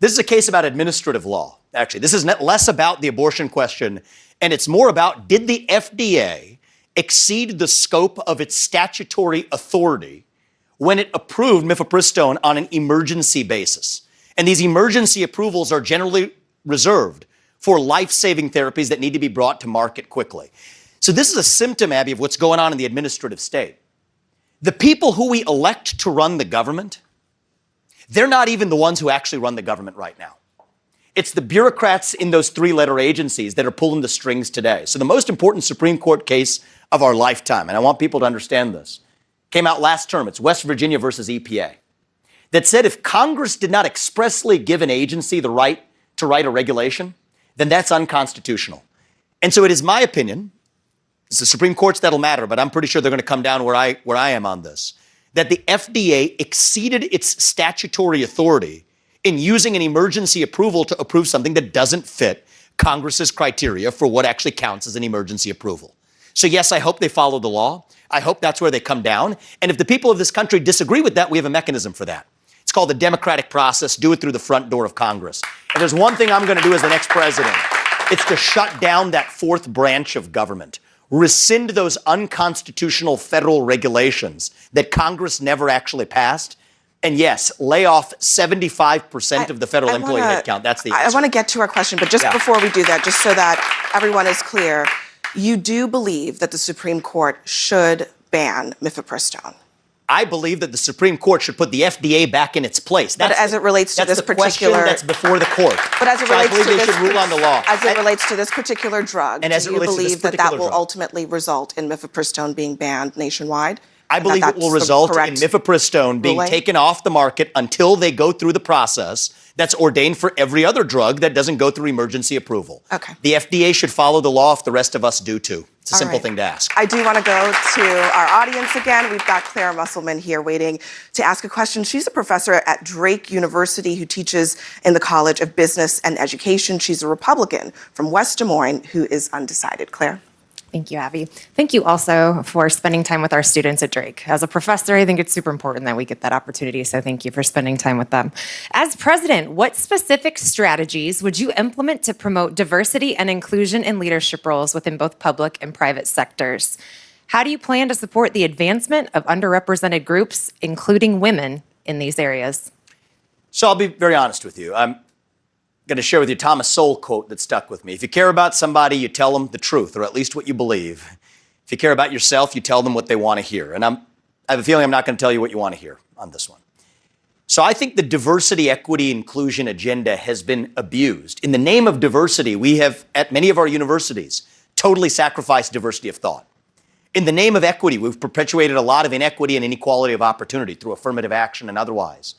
[SPEAKER 3] This is a case about administrative law, actually. This is less about the abortion question, and it's more about, did the FDA exceed the scope of its statutory authority when it approved mifepristone on an emergency basis? And these emergency approvals are generally reserved for life-saving therapies that need to be brought to market quickly. So this is a symptom, Abby, of what's going on in the administrative state. The people who we elect to run the government, they're not even the ones who actually run the government right now. It's the bureaucrats in those three-letter agencies that are pulling the strings today. So the most important Supreme Court case of our lifetime, and I want people to understand this, came out last term. It's West Virginia versus EPA, that said if Congress did not expressly give an agency the right to write a regulation, then that's unconstitutional. And so it is my opinion, it's the Supreme Court's that'll matter, but I'm pretty sure they're going to come down where I am on this, that the FDA exceeded its statutory authority in using an emergency approval to approve something that doesn't fit Congress's criteria for what actually counts as an emergency approval. So yes, I hope they follow the law. I hope that's where they come down. And if the people of this country disagree with that, we have a mechanism for that. It's called the democratic process. Do it through the front door of Congress. And there's one thing I'm going to do as the next president. It's to shut down that fourth branch of government. Rescind those unconstitutional federal regulations that Congress never actually passed. And yes, lay off 75% of the federal employee headcount. That's the answer.
[SPEAKER 2] I want to get to our question, but just before we do that, just so that everyone is clear, you do believe that the Supreme Court should ban mifepristone?
[SPEAKER 3] I believe that the Supreme Court should put the FDA back in its place.
[SPEAKER 2] But as it relates to this particular,
[SPEAKER 3] that's before the court.
[SPEAKER 2] But as it
[SPEAKER 3] so
[SPEAKER 2] relates
[SPEAKER 3] I believe
[SPEAKER 2] to
[SPEAKER 3] they
[SPEAKER 2] this,
[SPEAKER 3] should rule on the law.
[SPEAKER 2] As it relates to this particular drug,
[SPEAKER 3] and as
[SPEAKER 2] do
[SPEAKER 3] it
[SPEAKER 2] you believe that that will
[SPEAKER 3] drug,
[SPEAKER 2] ultimately result in mifepristone being banned nationwide?
[SPEAKER 3] I believe it will result in mifepristone being taken off the market until they go through the process that's ordained for every other drug that doesn't go through emergency approval.
[SPEAKER 2] Okay.
[SPEAKER 3] The FDA should follow the law if the rest of us do too. It's a simple thing to ask.
[SPEAKER 2] I do want to go to our audience again. We've got Claire Musselman here waiting to ask a question. She's a professor at Drake University who teaches in the College of Business and Education. She's a Republican from West Des Moines who is undecided. Claire?
[SPEAKER 11] Thank you, Abby. Thank you also for spending time with our students at Drake. As a professor, I think it's super important that we get that opportunity, so thank you for spending time with them. As president, what specific strategies would you implement to promote diversity and inclusion in leadership roles within both public and private sectors? How do you plan to support the advancement of underrepresented groups, including women, in these areas?
[SPEAKER 3] So I'll be very honest with you. I'm going to share with you Thomas Sowell quote that stuck with me. If you care about somebody, you tell them the truth, or at least what you believe. If you care about yourself, you tell them what they want to hear. And I have a feeling I'm not going to tell you what you want to hear on this one. So I think the diversity, equity, inclusion agenda has been abused. In the name of diversity, we have, at many of our universities, totally sacrificed diversity of thought. In the name of equity, we've perpetuated a lot of inequity and inequality of opportunity through affirmative action and otherwise.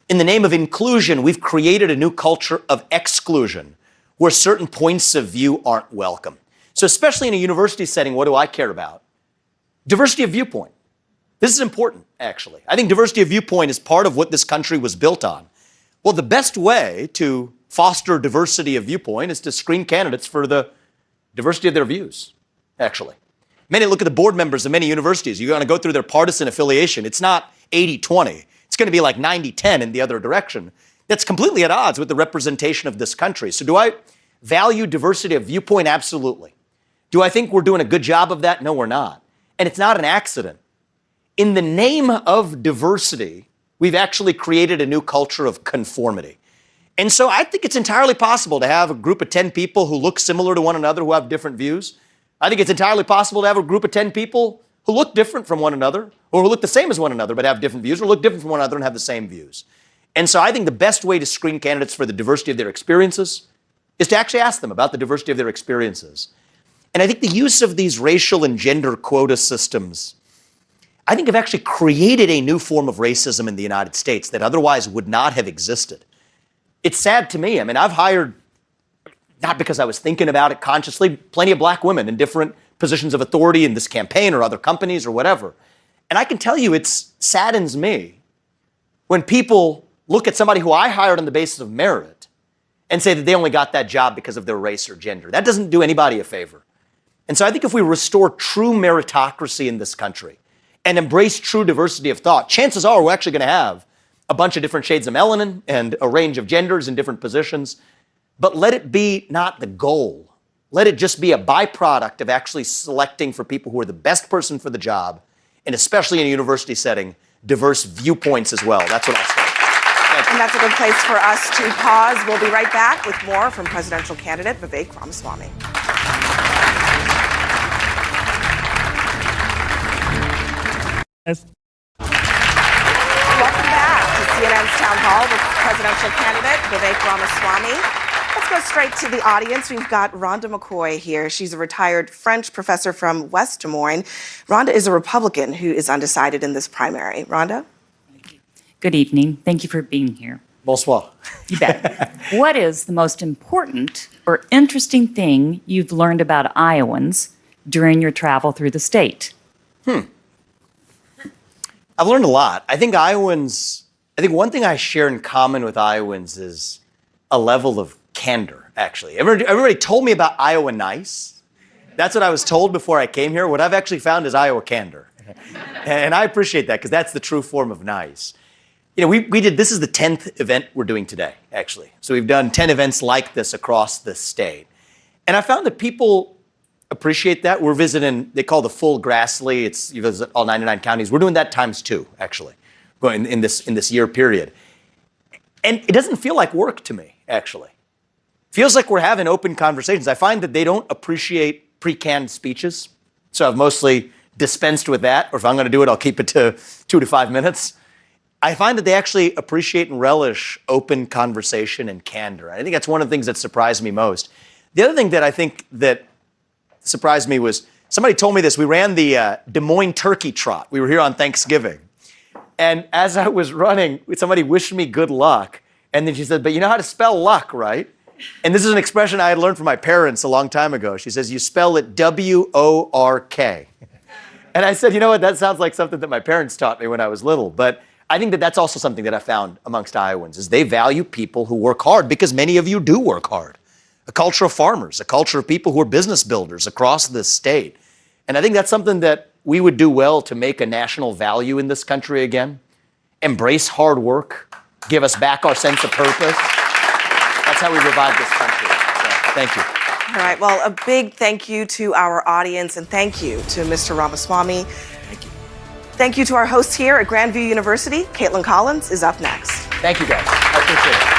[SPEAKER 3] In the name of inclusion, we've created a new culture of exclusion where certain points of view aren't welcome. So especially in a university setting, what do I care about? Diversity of viewpoint. This is important, actually. I think diversity of viewpoint is part of what this country was built on. Well, the best way to foster diversity of viewpoint is to screen candidates for the diversity of their views, actually. Look at the board members of many universities. You're going to go through their partisan affiliation. It's not 80-20. It's going to be like 90-10 in the other direction. That's completely at odds with the representation of this country. So do I value diversity of viewpoint? Absolutely. Do I think we're doing a good job of that? No, we're not. And it's not an accident. In the name of diversity, we've actually created a new culture of conformity. And so I think it's entirely possible to have a group of 10 people who look similar to one another who have different views. I think it's entirely possible to have a group of 10 people who look different from one another, or who look the same as one another but have different views, or look different from one another and have the same views. And so I think the best way to screen candidates for the diversity of their experiences is to actually ask them about the diversity of their experiences. And I think the use of these racial and gender quota systems, I think have actually created a new form of racism in the United States that otherwise would not have existed. It's sad to me. I mean, I've hired, not because I was thinking about it consciously, plenty of black women in different positions of authority in this campaign or other companies or whatever. And I can tell you it saddens me when people look at somebody who I hired on the basis of merit and say that they only got that job because of their race or gender. That doesn't do anybody a favor. And so I think if we restore true meritocracy in this country and embrace true diversity of thought, chances are we're actually going to have a bunch of different shades of melanin and a range of genders in different positions. But let it be not the goal. Let it just be a byproduct of actually selecting for people who are the best person for the job, and especially in a university setting, diverse viewpoints as well. That's what I'll say.
[SPEAKER 2] And that's a good place for us to pause. We'll be right back with more from presidential candidate Vivek Ramaswamy. Welcome back to CNN's Town Hall with presidential candidate Vivek Ramaswamy. Let's go straight to the audience. We've got Rhonda McCoy here. She's a retired French professor from West Des Moines. Rhonda is a Republican who is undecided in this primary. Rhonda?
[SPEAKER 12] Good evening. Thank you for being here.
[SPEAKER 3] Bonsoir.
[SPEAKER 12] You bet. What is the most important or interesting thing you've learned about Iowans during your travel through the state?
[SPEAKER 3] I've learned a lot. I think one thing I share in common with Iowans is a level of candor, actually. Everybody told me about Iowa nice. That's what I was told before I came here. What I've actually found is Iowa candor. And I appreciate that because that's the true form of nice. You know, this is the 10th event we're doing today, actually. So we've done 10 events like this across the state. And I found that people appreciate that. We're visiting, they call the full Grassley. You visit all 99 counties. We're doing that times 2, actually, going in this year period. And it doesn't feel like work to me, actually. Feels like we're having open conversations. I find that they don't appreciate pre-canned speeches. So I've mostly dispensed with that, or if I'm going to do it, I'll keep it to 2 to 5 minutes. I find that they actually appreciate and relish open conversation and candor. I think that's one of the things that surprised me most. The other thing that I think that surprised me was somebody told me this. We ran the Des Moines Turkey Trot. We were here on Thanksgiving. And as I was running, somebody wished me good luck. And then she said, but you know how to spell luck, right? And this is an expression I had learned from my parents a long time ago. She says, you spell it W-O-R-K. And I said, you know what? That sounds like something that my parents taught me when I was little. But I think that that's also something that I found amongst Iowans, is they value people who work hard, because many of you do work hard. A culture of farmers, a culture of people who are business builders across the state. And I think that's something that we would do well to make a national value in this country again. Embrace hard work, give us back our sense of purpose. That's how we revive this country. So, thank you.
[SPEAKER 2] All right, well, a big thank you to our audience, and thank you to Mr. Ramaswamy.
[SPEAKER 3] Thank you.
[SPEAKER 2] Thank you to our hosts here at Grandview University. Caitlin Collins is up next.
[SPEAKER 3] Thank you, guys. I appreciate it.